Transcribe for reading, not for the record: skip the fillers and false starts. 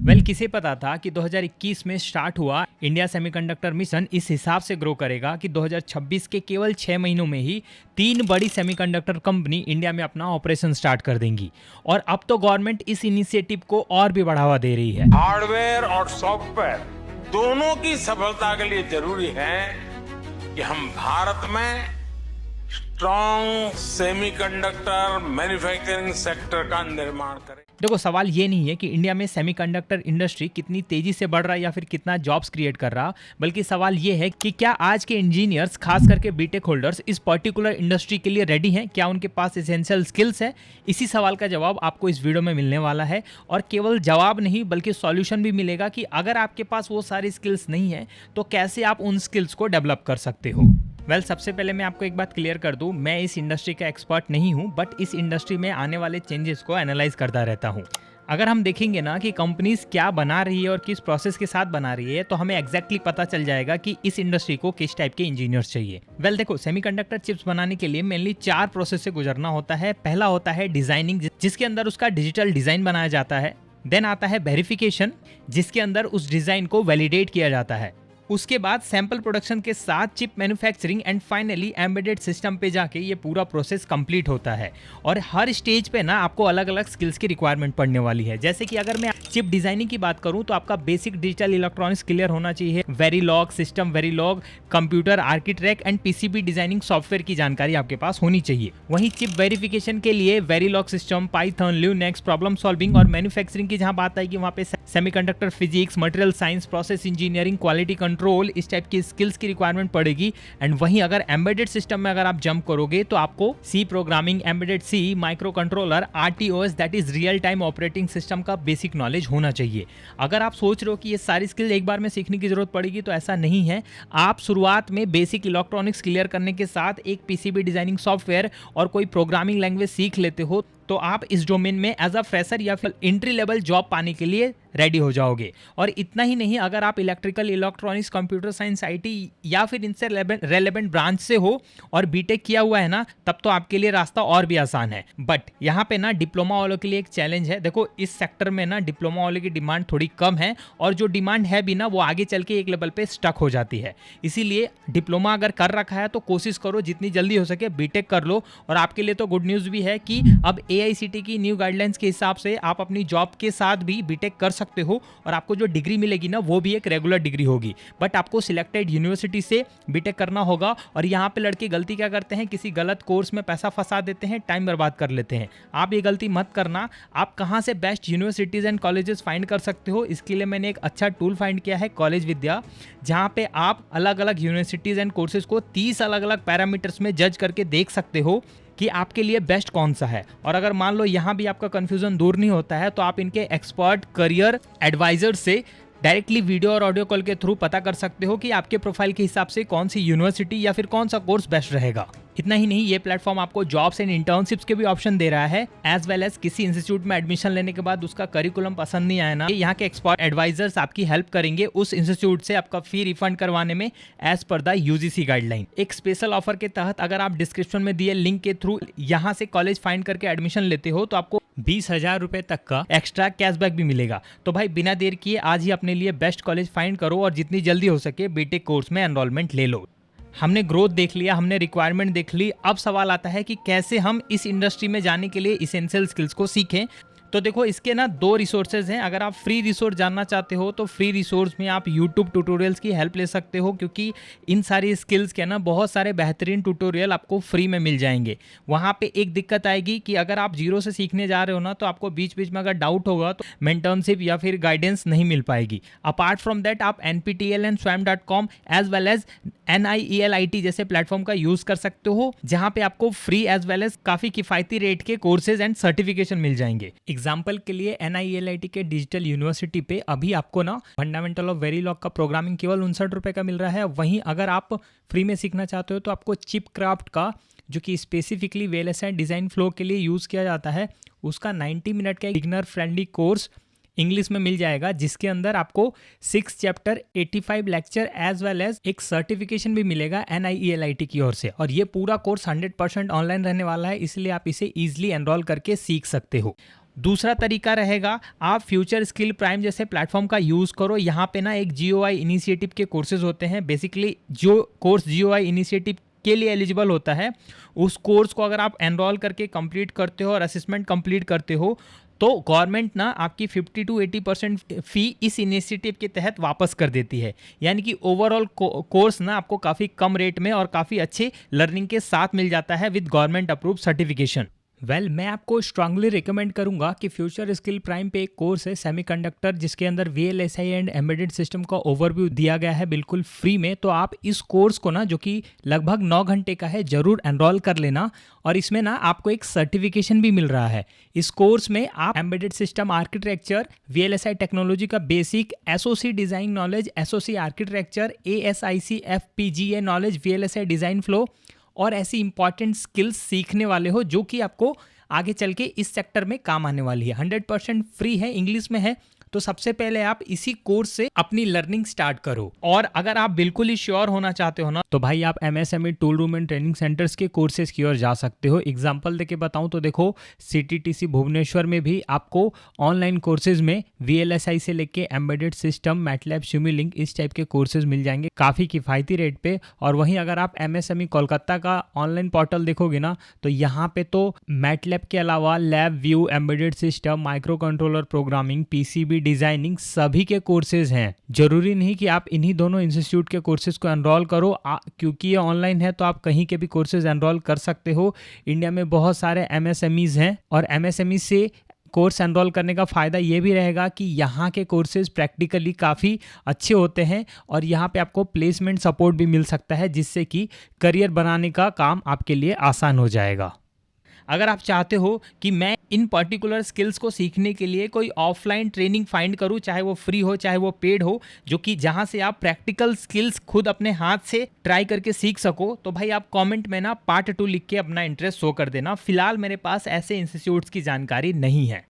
किसे पता था कि 2021 में स्टार्ट हुआ इंडिया सेमीकंडक्टर मिशन इस हिसाब से ग्रो करेगा कि 2026 के केवल 6 महीनों में ही 3 बड़ी सेमीकंडक्टर कंपनी इंडिया में अपना ऑपरेशन स्टार्ट कर देंगी। और अब तो गवर्नमेंट इस इनिशिएटिव को और भी बढ़ावा दे रही है। हार्डवेयर और सॉफ्टवेयर दोनों की सफलता के लिए जरूरी है कि हम भारत में स्ट्रॉन्ग सेमीकंडक्टर मैन्युफैक्चरिंग सेक्टर का निर्माण करें। देखो, सवाल ये नहीं है कि इंडिया में सेमीकंडक्टर इंडस्ट्री कितनी तेजी से बढ़ रहा है या फिर कितना जॉब्स क्रिएट कर रहा, बल्कि सवाल ये है कि क्या आज के इंजीनियर्स, खास करके बीटेक होल्डर्स, इस पर्टिकुलर इंडस्ट्री के लिए रेडी हैं? क्या उनके पास एसेंशियल स्किल्स है? इसी सवाल का जवाब आपको इस वीडियो में मिलने वाला है। और केवल जवाब नहीं बल्कि सॉल्यूशन भी मिलेगा कि अगर आपके पास वो सारी स्किल्स नहीं है तो कैसे आप उन स्किल्स को डेवलप कर सकते हो। सबसे पहले मैं आपको एक बात क्लियर कर दूं, मैं इस इंडस्ट्री का एक्सपर्ट नहीं हूं, बट इस इंडस्ट्री में आने वाले चेंजेस को एनालाइज करता रहता हूं। अगर हम देखेंगे ना कि कंपनीज क्या बना रही है और किस प्रोसेस के साथ बना रही है, तो हमें एग्जैक्टली पता चल जाएगा कि इस इंडस्ट्री को किस टाइप के इंजीनियर्स चाहिए। देखो, सेमीकंडक्टर चिप्स बनाने के लिए मेनली 4 प्रोसेस से गुजरना होता है। पहला होता है डिजाइनिंग, जिसके अंदर उसका डिजिटल डिजाइन बनाया जाता है। देन आता है वेरिफिकेशन, जिसके अंदर उस डिजाइन को वैलिडेट किया जाता है। उसके बाद सैंपल प्रोडक्शन के साथ chip manufacturing and finally embedded system पे जाके ये पूरा प्रोसेस कंप्लीट होता है। और हर स्टेज पे ना आपको अलग अलग स्किल्स की रिक्वायरमेंट पड़ने वाली है। जैसे कि अगर मैं चिप डिजाइनिंग की बात करूं तो आपका बेसिक डिजिटल इलेक्ट्रॉनिक्स क्लियर होना चाहिए। Verilog system, Verilog computer architect and PCB designing software की जानकारी आपके पास होनी चाहिए। वहीं चिप वेरिफिकेशन के लिए Verilog system, Python, Linux, problem solving और मैन्युफैक्चरिंग की जहां बात आएगी वहां पे semiconductor physics, material science, process engineering, quality control, इस टाइप की स्किल्स की रिक्वायरमेंट पड़ेगी। एंड वहीं अगर एम्बेडेड सिस्टम में अगर आप जंप करोगे तो आपको C programming, embedded C, micro controller, RTOS that is real time operating system का बेसिक नॉलेज होना चाहिए। अगर आप सोच रहे हो कि ये सारी स्किल एक बार में सीखने की जरूरत पड़ेगी, तो ऐसा नहीं है। आप शुरुआत में बेसिक इलेक्ट्रॉनिक्स क्लियर करने के साथ एक पीसीबी डिजाइनिंग सॉफ्टवेयर और कोई प्रोग्रामिंग लैंग्वेज सीख लेते हो तो आप इस डोमेन में एज अ फ्रेशर या फिर एंट्री लेवल जॉब पाने के लिए रेडी हो जाओगे। और इतना ही नहीं, अगर आप electrical, electronics, computer science, IT या फिर इनसे रेलेवेंट ब्रांच से हो और बीटेक किया हुआ है ना, तब तो आपके लिए रास्ता और भी आसान है। बट यहाँ पे ना डिप्लोमा वालों के लिए एक चैलेंज है। देखो, इस सेक्टर में ना डिप्लोमा वालों की डिमांड थोड़ी कम है और जो डिमांड है भी ना वो आगे चल के एक लेवल पे स्टक हो जाती है। इसीलिए डिप्लोमा अगर कर रखा है तो कोशिश करो जितनी जल्दी हो सके बीटेक कर लो। और आपके लिए तो गुड न्यूज़ भी है कि अब AICTE की न्यू गाइडलाइंस के हिसाब से आप अपनी जॉब के साथ भी बीटेक कर सकते हो और आपको जो डिग्री मिलेगी ना वो भी एक रेगुलर डिग्री होगी। बट आपको सिलेक्टेड यूनिवर्सिटी से बीटेक करना होगा। और यहाँ पे लड़के गलती क्या करते हैं, किसी गलत कोर्स में पैसा फंसा देते हैं, टाइम बर्बाद कर लेते हैं। आप ये गलती मत करना। आप कहाँ से best universities and colleges find कर सकते हो, इसके लिए मैंने एक अच्छा टूल फाइंड किया है, कॉलेज विद्या, जहाँ पे आप अलग अलग यूनिवर्सिटीज एंड कोर्सेज को 30 अलग अलग पैरामीटर्स में जज करके देख सकते हो कि आपके लिए बेस्ट कौन सा है। और अगर मान लो यहाँ भी आपका कंफ्यूजन दूर नहीं होता है तो आप इनके एक्सपर्ट करियर एडवाइजर से डायरेक्टली वीडियो और ऑडियो कॉल के थ्रू पता कर सकते हो कि आपके प्रोफाइल के हिसाब से कौन सी यूनिवर्सिटी या फिर कौन सा कोर्स बेस्ट रहेगा। इतना ही नहीं, ये प्लेटफॉर्म आपको जॉब्स एंड इंटर्नशिप्स के भी ऑप्शन दे रहा है, एज वेल एज किसी इंस्टीट्यूट में एडमिशन लेने के बाद उसका करिकुलम पसंद नहीं आया ना, यहाँ के एक्सपर्ट एडवाइजर्स आपकी हेल्प करेंगे उस इंस्टीट्यूट से आपका फी रिफंड करवाने में as per the UGC guideline. एक स्पेशल ऑफर के तहत अगर आप डिस्क्रिप्शन में दिए लिंक के थ्रू यहाँ से कॉलेज फाइंड करके एडमिशन लेते हो तो आपको 20,000 रुपए तक का एक्स्ट्रा कैशबैक भी मिलेगा। तो भाई बिना देर किए आज ही अपने लिए बेस्ट कॉलेज फाइंड करो और जितनी जल्दी हो सके बीटेक कोर्स में एनरोलमेंट ले लो। हमने ग्रोथ देख लिया, हमने रिक्वायरमेंट देख ली, अब सवाल आता है कि कैसे हम इस इंडस्ट्री में जाने के लिए इसेंशियल स्किल्स को सीखें। तो देखो, इसके ना 2 रिसोर्सेज हैं। अगर आप फ्री रिसोर्स जानना चाहते हो तो फ्री रिसोर्स में आप यूट्यूब ट्यूटोरियल्स की हेल्प ले सकते हो, क्योंकि इन सारी स्किल्स के ना बहुत सारे बेहतरीन ट्यूटोरियल आपको फ्री में मिल जाएंगे। वहाँ पे एक दिक्कत आएगी कि अगर आप जीरो से सीखने जा रहे हो ना तो आपको बीच बीच में अगर डाउट होगा तो मेंटरशिप या फिर गाइडेंस नहीं मिल पाएगी। अपार्ट फ्रॉम दैट आप NPTEL and swam.com as well as NIELIT जैसे प्लेटफॉर्म का यूज कर सकते हो, जहाँ पे आपको फ्री एज वेल एज काफी किफायती रेट के कोर्सेज एंड सर्टिफिकेशन मिल जाएंगे। एग्जाम्पल के लिए NIELIT के डिजिटल यूनिवर्सिटी पे अभी आपको ना फंडामेंटल ऑफ वेरीलॉग का प्रोग्रामिंग केवल 59 रुपए का मिल रहा है। वहीं अगर आप फ्री में सीखना चाहते हो तो आपको चिप क्राफ्ट का, जो कि स्पेसिफिकली VLSI डिजाइन फ्लो के लिए यूज किया जाता है, उसका 90 मिनट का बिगिनर फ्रेंडली कोर्स इंग्लिश में मिल जाएगा, जिसके अंदर आपको 6 chapter, 85 lecture as well as एक सर्टिफिकेशन भी मिलेगा NIELIT की ओर से। और ये पूरा कोर्स 100% ऑनलाइन रहने वाला है, इसलिए आप इसे ईजिली एनरोल करके सीख सकते हो। दूसरा तरीका रहेगा, आप फ्यूचर स्किल प्राइम जैसे प्लेटफॉर्म का यूज़ करो। यहाँ पे ना एक जीओआई इनिशिएटिव के कोर्सेज होते हैं। बेसिकली जो कोर्स जीओआई इनिशिएटिव के लिए एलिजिबल होता है, उस कोर्स को अगर आप एनरोल करके कंप्लीट करते हो और असेसमेंट कंप्लीट करते हो, तो गवर्नमेंट ना आपकी 50 to 80% फ़ी इस इनिशिएटिव के तहत वापस कर देती है। यानी कि ओवरऑल कोर्स ना आपको काफ़ी कम रेट में और काफ़ी अच्छे लर्निंग के साथ मिल जाता है विद गवर्नमेंट अप्रूव सर्टिफिकेशन। मैं आपको स्ट्रांगली रिकमेंड करूंगा कि फ्यूचर स्किल प्राइम पे एक कोर्स है सेमीकंडक्टर, जिसके अंदर वीएलएसआई एंड एम्बेडेड सिस्टम का ओवरव्यू दिया गया है बिल्कुल फ्री में। तो आप इस कोर्स को ना, जो कि लगभग 9 घंटे का है, ज़रूर एनरोल कर लेना। और इसमें ना आपको एक सर्टिफिकेशन भी मिल रहा है। इस कोर्स में आप embedded system architecture, VLSI technology का basic, SOC design knowledge, SOC architecture, ASIC FPGA knowledge, VLSI design flow और ऐसी इंपॉर्टेंट स्किल्स सीखने वाले हो जो कि आपको आगे चल के इस सेक्टर में काम आने वाली है। 100% फ्री है, इंग्लिश में है। तो सबसे पहले आप इसी कोर्स से अपनी लर्निंग स्टार्ट करो। और अगर आप बिल्कुल ही श्योर होना चाहते हो ना, तो भाई आप MSME tool room and training centres के कोर्सेज की ओर जा सकते हो। एग्जांपल देके बताऊं तो देखो, सीटीटीसी भुवनेश्वर में भी आपको ऑनलाइन कोर्सेज में वीएलएसआई से लेके एम्बेडेड सिस्टम, मैटलैब, सिमुलिंक, इस टाइप के कोर्सेज मिल जाएंगे काफ़ी किफ़ायती रेट पे। और वहीं अगर आप एमएसएमई कोलकाता का ऑनलाइन पोर्टल देखोगे ना, तो यहाँ पे तो मैटलैब के अलावा lab view, embedded system, micro controller programming, PCB designing, सभी के कोर्सेज हैं। जरूरी नहीं कि आप इन्हीं दोनों इंस्टीट्यूट के कोर्सेज को एनरोल करो, क्योंकि ये ऑनलाइन है तो आप कहीं के भी कोर्सेज एनरोल कर सकते हो। इंडिया में बहुत सारे एमएसएमईज हैं और एमएसएमई से कोर्स एनरोल करने का फ़ायदा ये भी रहेगा कि यहाँ के कोर्सेज प्रैक्टिकली काफ़ी अच्छे होते हैं और यहाँ पे आपको प्लेसमेंट सपोर्ट भी मिल सकता है, जिससे कि करियर बनाने का काम आपके लिए आसान हो जाएगा। अगर आप चाहते हो कि मैं इन पर्टिकुलर स्किल्स को सीखने के लिए कोई ऑफलाइन ट्रेनिंग फाइंड करूं, चाहे वो फ्री हो चाहे वो पेड हो, जो कि जहां से आप प्रैक्टिकल स्किल्स खुद अपने हाथ से ट्राई करके सीख सको, तो भाई आप कमेंट में ना पार्ट 2 लिख के अपना इंटरेस्ट शो कर देना। फिलहाल मेरे पास ऐसे इंस्टीट्यूट्स की जानकारी नहीं है।